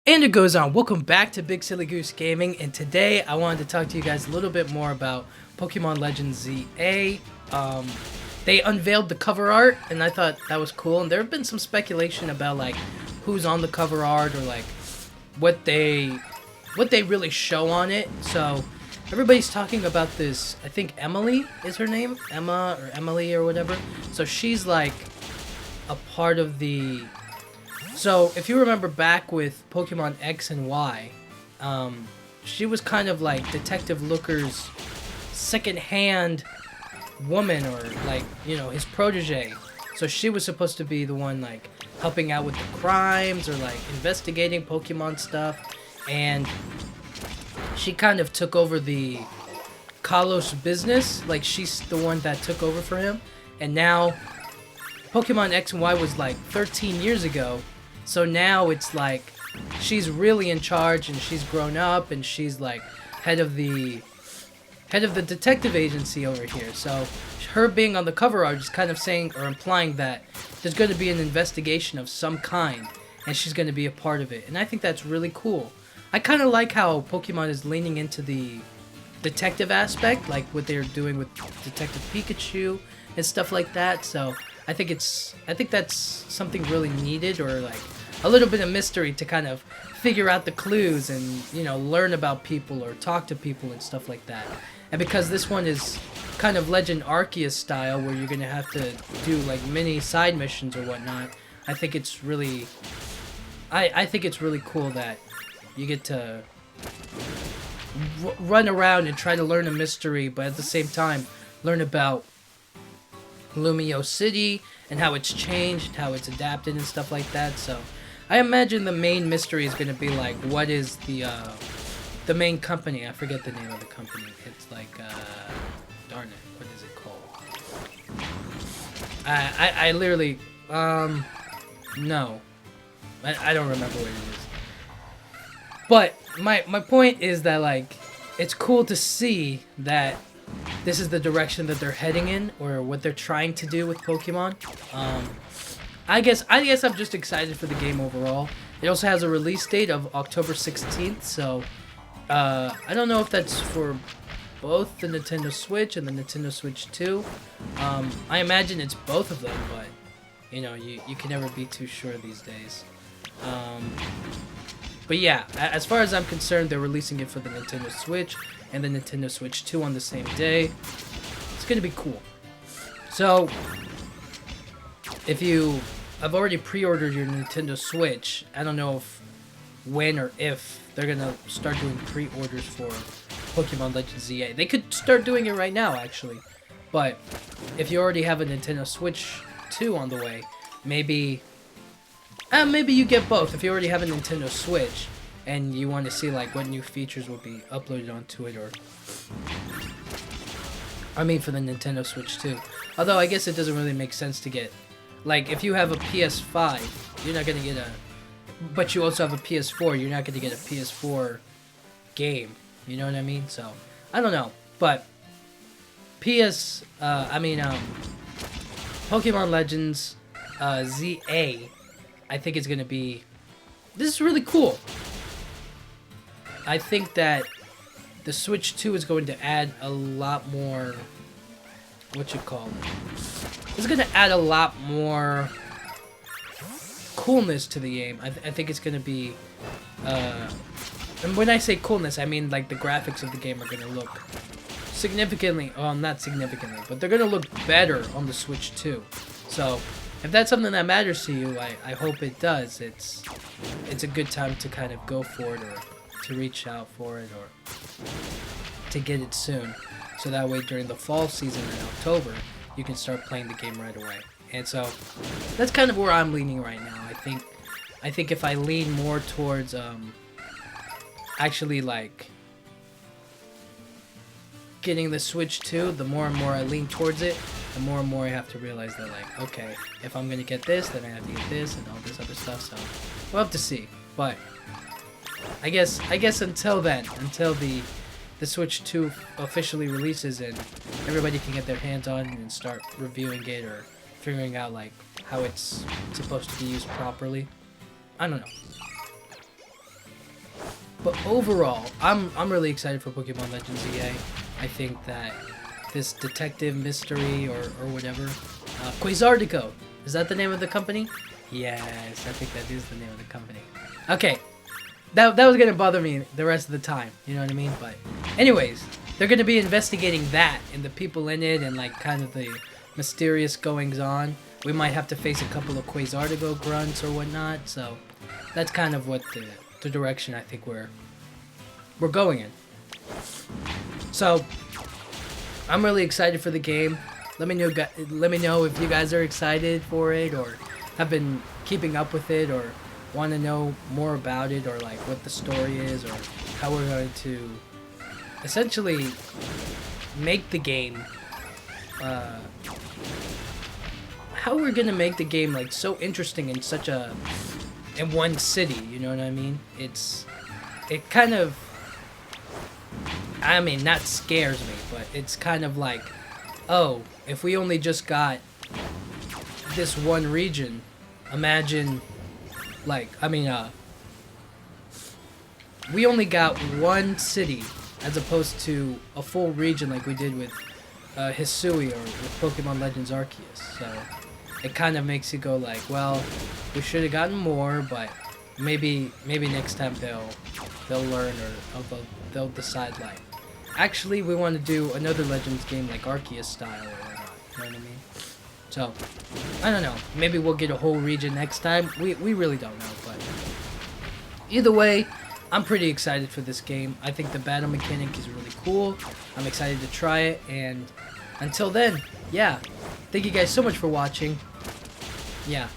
And it goes on. Welcome back to Big Silly Goose Gaming, and today I wanted to talk to you guys a little bit more about Pokemon Legends ZA. Um, they unveiled the cover art, and I thought that was cool. And there have been some speculation about like who's on the cover art or like what they really show on it. So everybody's talking about this. I think Emily is her name, Emma or Emily or whatever. So she's like a part of the. So, if you remember back with Pokemon X and Y, she was kind of like Detective Looker's second-hand woman, or like, his protege. So she was supposed to be the one like helping out with the crimes or like investigating Pokemon stuff, and she kind of took over the Kalos business. Like she's the one that took over for him, and now Pokemon X and Y was like 13 years ago. So now it's like she's really in charge and she's grown up and she's like head of the detective agency over here. So her being on the cover art is kind of saying or implying that there's going to be an investigation of some kind and she's going to be a part of it. And I think that's really cool. I kind of like how Pokemon is leaning into the detective aspect, like what they're doing with Detective Pikachu and stuff like that. So I think that's something really needed, or like a little bit of mystery to kind of figure out the clues and learn about people or talk to people and stuff like that. And because this one is kind of Legend Arceus style, where you're gonna have to do like mini side missions or whatnot, I think it's really, I think it's really cool that you get to run around and try to learn a mystery, but at the same time learn about Lumio City and how it's changed, how it's adapted and stuff like that. So I imagine the main mystery is going to be like, what is the main company? I forget the name of the company. It's like darn it, what is it called? I literally no, I don't remember what it is. But my point is that like it's cool to see that this is the direction that they're heading in, or what they're trying to do with Pokemon. I guess I'm just excited for the game overall. It also has a release date of October 16th, so I don't know if that's for both the Nintendo Switch and the Nintendo Switch 2. I imagine it's both of them, but you can never be too sure these days. But yeah, as far as I'm concerned, they're releasing it for the Nintendo Switch and the Nintendo Switch 2 on the same day. It's gonna be cool. So, I've already pre-ordered your Nintendo Switch. I don't know when or if they're gonna start doing pre-orders for Pokemon Legends ZA. They could start doing it right now, actually. But if you already have a Nintendo Switch 2 on the way, maybe you get both. If you already have a Nintendo Switch and you want to see like what new features will be uploaded onto it, or I mean for the Nintendo Switch 2. Although I guess it doesn't really make sense to get, like, if you have a PS5, you're not gonna get but you also have a PS4, you're not gonna get a PS4 game. You know what I mean? So I don't know, but Pokemon Legends ZA, I think it's gonna be. This is really cool. I think that the Switch 2 is going to add a lot more. It's gonna add a lot more coolness to the game. I think it's gonna be. And when I say coolness, I mean like the graphics of the game are gonna look significantly. Well, not significantly, but they're gonna look better on the Switch 2. So if that's something that matters to you, I hope it does. It's a good time to kind of go for it, or to reach out for it, or to get it soon. So that way during the fall season in October, you can start playing the game right away. And so that's kind of where I'm leaning right now. I think if I lean more towards actually like getting the Switch 2, the more and more I lean towards it, the more and more I have to realize that, like, okay, if I'm gonna get this, then I have to get this and all this other stuff. So we'll have to see. But I guess until then, until the Switch 2 officially releases and everybody can get their hands on it and start reviewing it or figuring out like how it's supposed to be used properly. I don't know. But overall, I'm really excited for Pokemon Legends EA. I think that this detective mystery or whatever, Quasardigo, is that the name of the company? Yes, I think that is the name of the company. Okay, that was gonna bother me the rest of the time, you know what I mean? But anyways, they're gonna be investigating that and the people in it and like kind of the mysterious goings on. We might have to face a couple of Quasardigo grunts or whatnot, so that's kind of what the direction I think we're going in. So I'm really excited for the game. Let me know if you guys are excited for it or have been keeping up with it or want to know more about it or like what the story is or how we're going to essentially make the game how we're gonna make the game like so interesting in in one city, you know what I mean? It kind of, I mean, not scares me, but it's kind of like, oh, if we only just got this one region, imagine, like, I mean, we only got one city as opposed to a full region like we did with Hisui or with Pokemon Legends Arceus. So it kind of makes you go like, well, we should have gotten more, but maybe next time they'll learn or they'll decide like, actually we want to do another Legends game like Arceus style or whatnot. You know what I mean? So I don't know. Maybe we'll get a whole region next time. We really don't know, but either way, I'm pretty excited for this game. I think the battle mechanic is really cool. I'm excited to try it, and until then, yeah. Thank you guys so much for watching. Yeah.